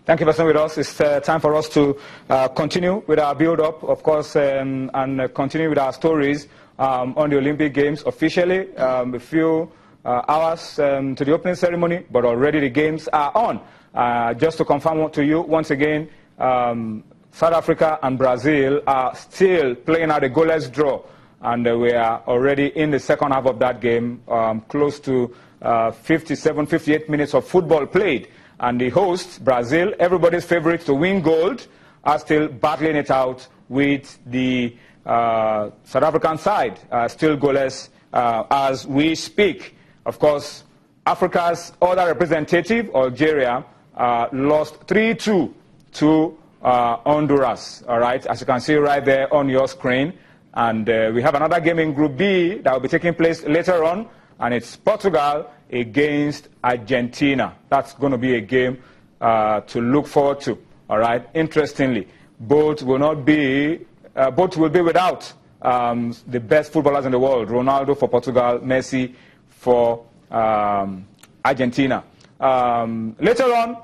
Thank you for staying with us. It's time for us to continue with our build-up, of course, and continue with our stories on the Olympic Games officially. A few hours to the opening ceremony, but already the games are on. Just to confirm to you once again, South Africa and Brazil are still playing out a goalless draw, and we are already in the second half of that game, close to 57, 58 minutes of football played. And the hosts, Brazil, everybody's favorite to win gold, are still battling it out with the South African side, still goalless as we speak. Of course, Africa's other representative, Algeria, lost 3-2 to Honduras, all right, as you can see right there on your screen. And we have another game in Group B that will be taking place later on, and it's Portugal against Argentina. That's going to be a game to look forward to, all right. Interestingly, both will be without the best footballers in the world, Ronaldo for Portugal, Messi for Argentina. Later on,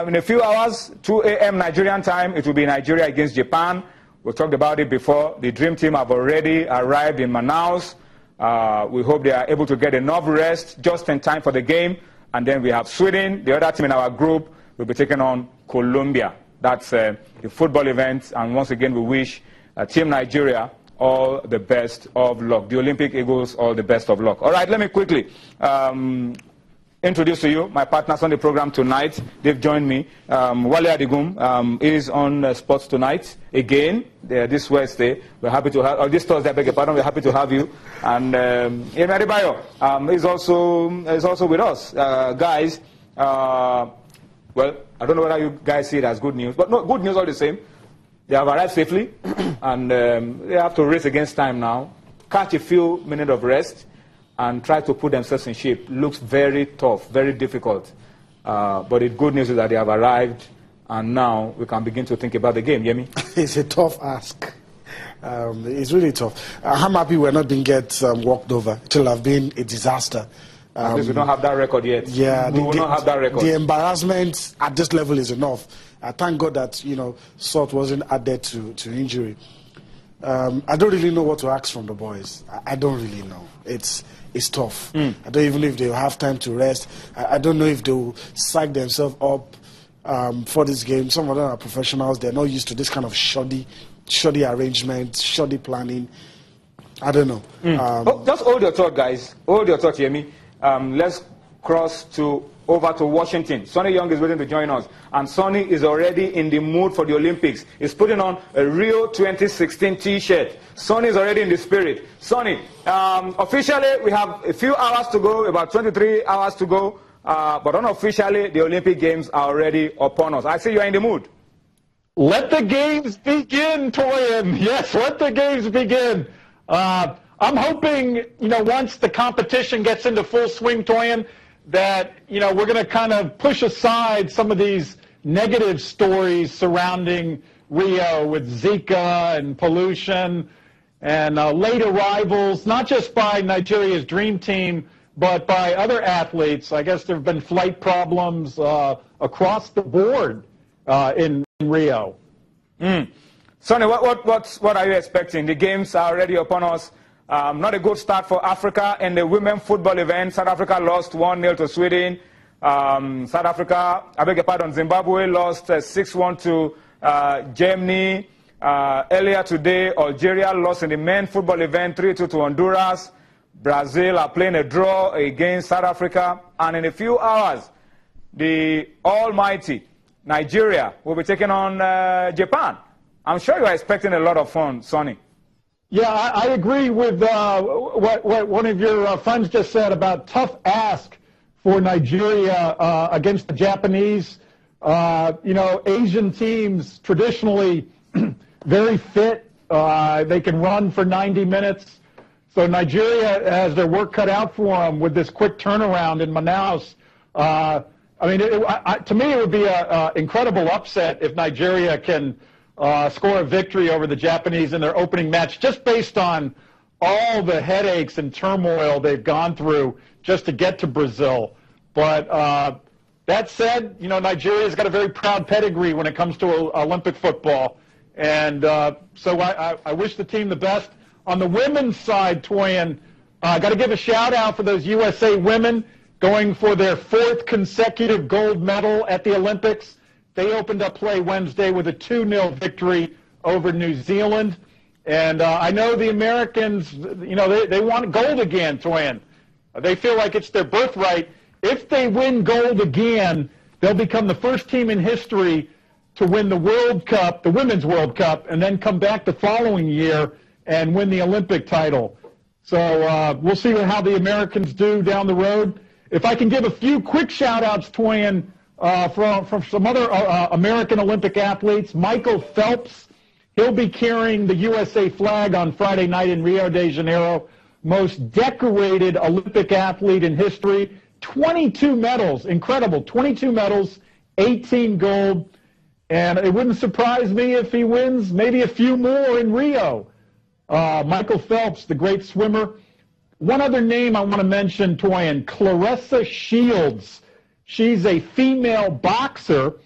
in a few hours, 2 a.m. Nigerian time, it will be Nigeria against Japan. We talked about it before. The Dream Team have already arrived in Manaus. We hope they are able to get enough rest just in time for the game. And then we have Sweden, the other team in our group, will be taking on Colombia. That's the football event. And once again, we wish Team Nigeria all the best of luck. The Olympic Eagles, all the best of luck. All right, let me quickly introduce to you my partners on the program tonight. They've joined me. Wale Adigum is on Sports Tonight again this Wednesday. We're happy to have, or this Thursday, I beg your pardon. We're happy to have you. And Amy Adebayo is also with us, guys. Well, I don't know whether you guys see it as good news, but no, good news all the same. They have arrived safely, and they have to race against time now. Catch a few minutes of rest and try to put themselves in shape. Looks very tough, very difficult. But the good news is that they have arrived, and now we can begin to think about the game. Yemi? It's a tough ask. It's really tough. I'm happy we're not being walked over. It will have been a disaster. At least we don't have that record yet. Yeah, we will not have that record. The embarrassment at this level is enough. I thank God that, Salt wasn't added to injury. I don't really know what to ask from the boys. I don't really know. It's tough. I don't even know if they'll have time to rest. I don't know if they'll psych themselves up for this game. Some of them are professionals. They're not used to this kind of shoddy arrangement, shoddy planning. I don't know. Just hold your thought, guys. Hold your thought, Yemi. Let's cross over to Washington. Sonny Young is waiting to join us. And Sonny is already in the mood for the Olympics. He's putting on a Rio 2016 T-shirt. Sonny is already in the spirit. Sonny, officially we have a few hours to go, about 23 hours to go. But unofficially, the Olympic Games are already upon us. I see you are in the mood. Let the games begin, Toyin. Yes, let the games begin. I'm hoping, once the competition gets into full swing, Toyin, that, we're going to kind of push aside some of these negative stories surrounding Rio with Zika and pollution and late arrivals, not just by Nigeria's Dream Team, but by other athletes. I guess there have been flight problems across the board in Rio. Sonny, what are you expecting? The games are already upon us. Not a good start for Africa in the women's football event. South Africa lost 1-0 to Sweden. South Africa, I beg your pardon, Zimbabwe lost 6-1 to Germany. Earlier today, Algeria lost in the men's football event 3-2 to Honduras. Brazil are playing a draw against South Africa. And in a few hours, the almighty Nigeria will be taking on Japan. I'm sure you are expecting a lot of fun, Sonny. Yeah, I agree with what one of your friends just said about tough ask for Nigeria against the Japanese. Asian teams traditionally very fit. They can run for 90 minutes. So Nigeria has their work cut out for them with this quick turnaround in Manaus. To me, it would be an incredible upset if Nigeria can score a victory over the Japanese in their opening match, just based on all the headaches and turmoil they've gone through just to get to Brazil. But That said, Nigeria's got a very proud pedigree when it comes to Olympic football. And so I wish the team the best. On the women's side, Toyin, I got to give a shout-out for those USA women going for their 4th consecutive gold medal at the Olympics. They opened up play Wednesday with a 2-0 victory over New Zealand. And I know the Americans, they want gold again, Toyin. They feel like it's their birthright. If they win gold again, they'll become the first team in history to win the World Cup, the Women's World Cup, and then come back the following year and win the Olympic title. So we'll see how the Americans do down the road. If I can give a few quick shout-outs, Toyin, from some other American Olympic athletes. Michael Phelps, he'll be carrying the USA flag on Friday night in Rio de Janeiro. Most decorated Olympic athlete in history. 22 medals, incredible, 22 medals, 18 gold. And it wouldn't surprise me if he wins maybe a few more in Rio. Michael Phelps, the great swimmer. One other name I want to mention, Toyin, Claressa Shields. She's a female boxer.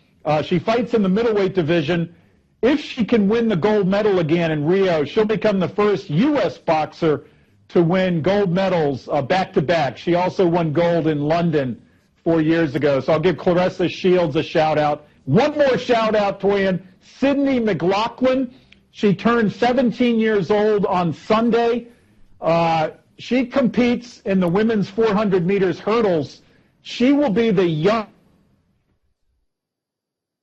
She fights in the middleweight division. If she can win the gold medal again in Rio, she'll become the first U.S. boxer to win gold medals back-to-back. She also won gold in London 4 years ago. So I'll give Claressa Shields a shout-out. One more shout-out, Toyin. Sydney McLaughlin. She turned 17 years old on Sunday. She competes in the women's 400 meters hurdles. She will be the young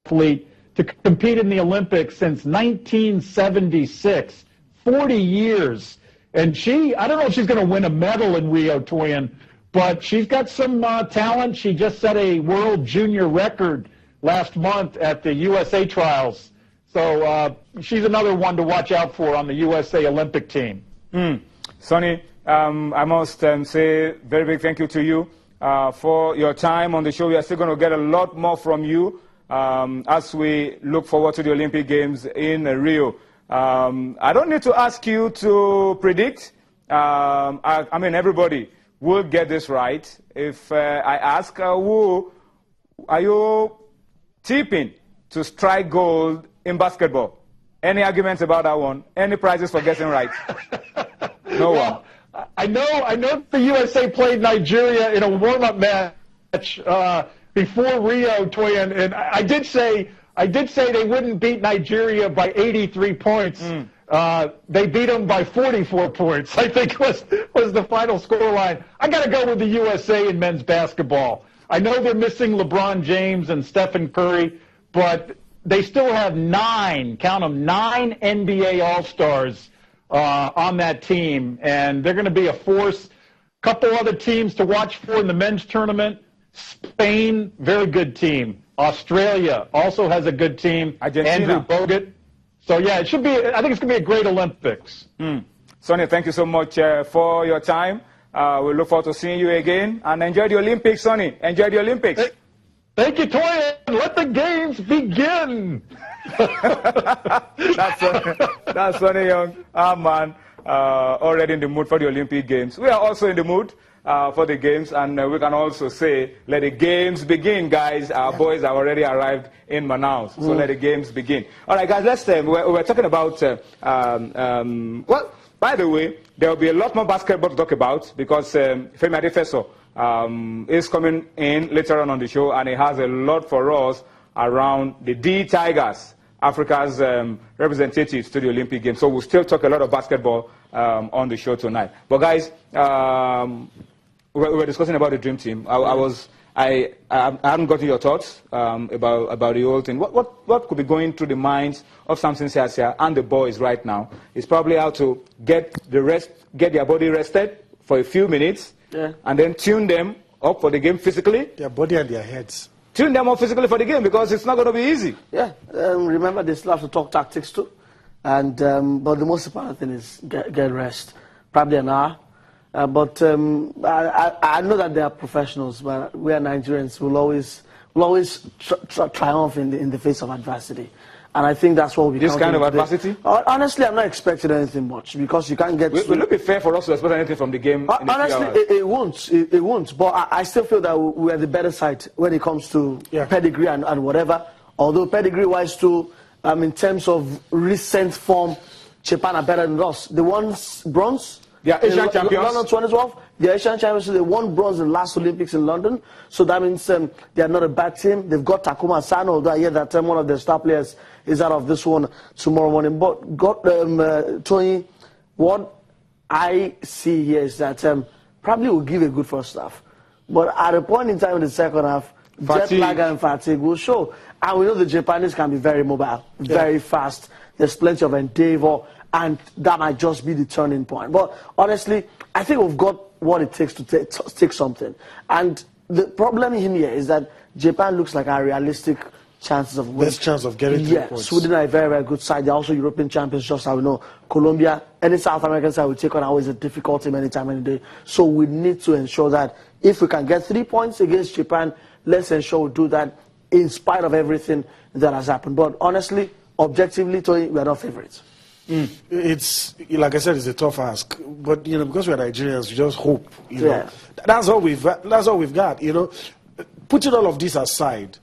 athlete to compete in the Olympics since 1976. 40 years. And I don't know if she's going to win a medal in Rio, Toyin, but she's got some talent. She just set a world junior record last month at the USA trials. So she's another one to watch out for on the USA Olympic team. Sonny, I must say very big thank you to you for your time on the show. We are still going to get a lot more from you as we look forward to the Olympic Games in Rio. I don't need to ask you to predict. I mean, everybody will get this right. If I ask, who are you tipping to strike gold in basketball? Any arguments about that one? Any prizes for guessing right? No one. I know the USA played Nigeria in a warm-up match before Rio, Toyin, and I did say they wouldn't beat Nigeria by 83 points. They beat them by 44 points, I think was the final scoreline. I got to go with the USA in men's basketball. I know they're missing LeBron James and Stephen Curry, but they still have 9 NBA All-Stars on that team, and they're going to be a force. Couple other teams to watch for in the men's tournament. Spain, very good team. Australia also has a good team. Argentina. Andrew Bogut. So, yeah, I think it's going to be a great Olympics. Sonny, thank you so much for your time. We look forward to seeing you again. And enjoy the Olympics, Sonny. Enjoy the Olympics. Thank you, Toyin. Let the games begin. That's Sonny Young, our man, already in the mood for the Olympic Games. We are also in the mood for the games, and we can also say, let the games begin, guys. Our boys have already arrived in Manaus, so let the games begin. All right, guys, let's we're talking about, well, by the way, there will be a lot more basketball to talk about because Femi Adefeso is coming in later on the show, and he has a lot for us around the D Tigers, Africa's representatives to the Olympic Games. So we'll still talk a lot of basketball on the show tonight. But guys, we were discussing about the dream team. I haven't gotten your thoughts about the whole thing. What could be going through the minds of Samson Siasia and the boys right now? Is probably how to get their body rested for a few minutes, and then tune them up for the game physically. Their body and their heads. Tune them up physically for the game because it's not going to be easy. Yeah, remember they still have to talk tactics too, and but the most important thing is get rest, probably an hour. But I know that they are professionals, but we are Nigerians. We'll always triumph in the face of adversity. And I think that's what we'll be This kind of today. adversity? Honestly, I'm not expecting anything much because you can't get... Will it be fair for us to expect anything from the game? Honestly, it won't. It won't. But I still feel that we're the better side when it comes to pedigree and whatever. Although pedigree-wise too, in terms of recent form, Japan are better than us. They won bronze. They are Asian champions. London 2012. They are Asian champions. They won bronze in the last Olympics in London. So that means they are not a bad team. They've got Takuma Asano, although I hear that one of their star players is out of this one tomorrow morning. But Tony, what I see here is that probably will give a good first half. But at a point in time in the second half, jet lag and fatigue will show. And we know the Japanese can be very mobile, very fast. There's plenty of endeavor, and that might just be the turning point. But honestly, I think we've got what it takes to take something. And the problem in here is that Japan looks like a realistic chances of winning. Best chance of getting 3 points. Sweden are a very, very good side. They're also European champions, just how we know. Colombia, any South American side we take on always a difficult team anytime, any day. So we need to ensure that if we can get 3 points against Japan, let's ensure we do that in spite of everything that has happened. But honestly, objectively, Tony, we are not favorites. It's, like I said, it's a tough ask. But, because we're Nigerians, we just hope, know. That's all we've got, Putting all of this aside,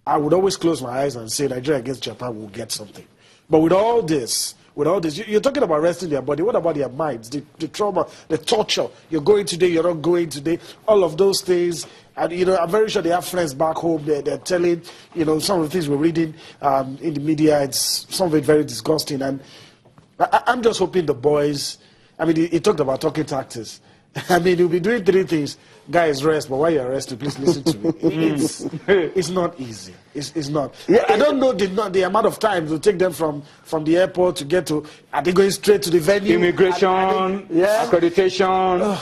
I would always close my eyes and say Nigeria against Japan will get something. But with all this, you're talking about resting their body. What about their minds? The trauma, the torture. You're going today, you're not going today. All of those things. And, I'm very sure they have friends back home. They're telling, some of the things we're reading in the media. It's some of it very disgusting. And I'm just hoping the boys, he talked about talking tactics. He'll be doing 3 things. Guys, rest, but while you're resting, please listen to me. It's not easy. It's not. I don't know the amount of time it will take them from the airport to get to. Are they going straight to the venue? Immigration, accreditation,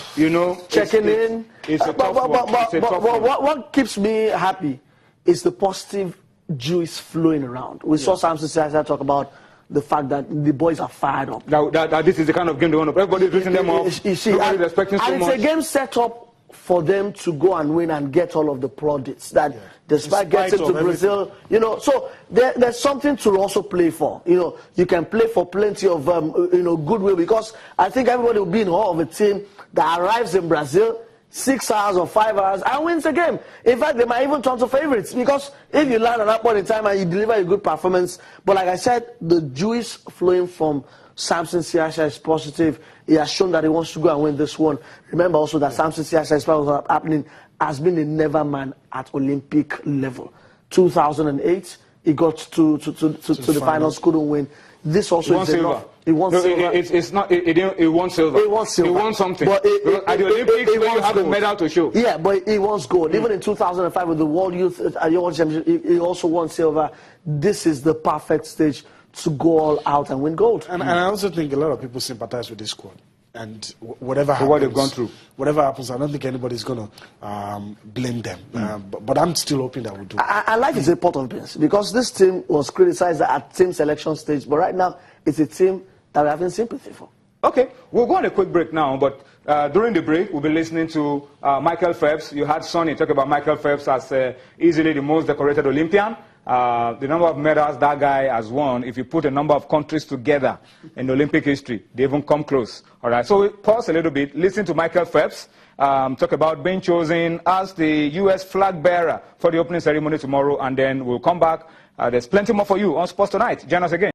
checking in. It's a tough one. What keeps me happy is the positive juice flowing around. We saw Samson Siasa talk about the fact that the boys are fired up. That this is the kind of game they want to play. Everybody's lifting them up. Nobody's expecting so much. And it's a game set up for them to go and win and get all of the plaudits that despite getting to Brazil, so there's something to also play for. You can play for plenty of goodwill, because I think everybody will be in awe of a team that arrives in Brazil 6 hours or 5 hours and wins the game. In fact, they might even turn to favorites, because if you land at that point in time and you deliver a good performance, but like I said, the juice flowing from Samson Siasa is positive. He has shown that he wants to go and win this one. Remember also that Samson Siasa, as far as happening, has been a never man at Olympic level. 2008, he got to the finals, couldn't win. This also is enough. He won silver. It's not. He won silver. He won silver. He won something. But at the Olympics, you have a medal to show. Yeah, but he won gold. Even in 2005 with the World Youth World Championship, he also won silver. This is the perfect stage to go all out and win gold. And I also think a lot of people sympathize with this squad. And whatever happens, what they've gone through. Whatever happens, I don't think anybody's going to blame them. But I'm still hoping that we'll do. And life is a pot of beans, because this team was criticized at team selection stage, but right now it's a team that we're having sympathy for. Okay, we'll go on a quick break now, but during the break, we'll be listening to Michael Phelps. You had Sonny talk about Michael Phelps as easily the most decorated Olympian. The number of medals that guy has won, if you put a number of countries together in Olympic history, they even come close. All right, so we pause a little bit, listen to Michael Phelps talk about being chosen as the U.S. flag bearer for the opening ceremony tomorrow, and then we'll come back. There's plenty more for you on Sports Tonight. Join us again.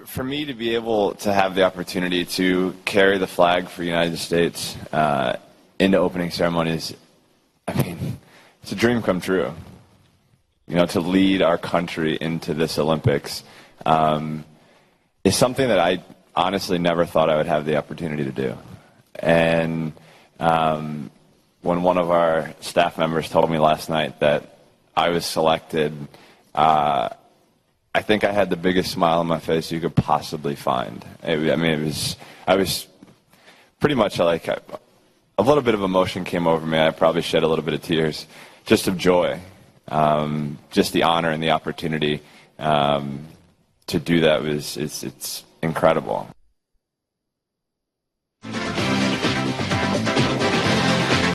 For me to be able to have the opportunity to carry the flag for the United States into opening ceremonies, it's a dream come true. To lead our country into this Olympics is something that I honestly never thought I would have the opportunity to do. And when one of our staff members told me last night that I was selected, I think I had the biggest smile on my face you could possibly find. I was pretty much like a little bit of emotion came over me. I probably shed a little bit of tears, just of joy. Just the honor and the opportunity to do that it's incredible.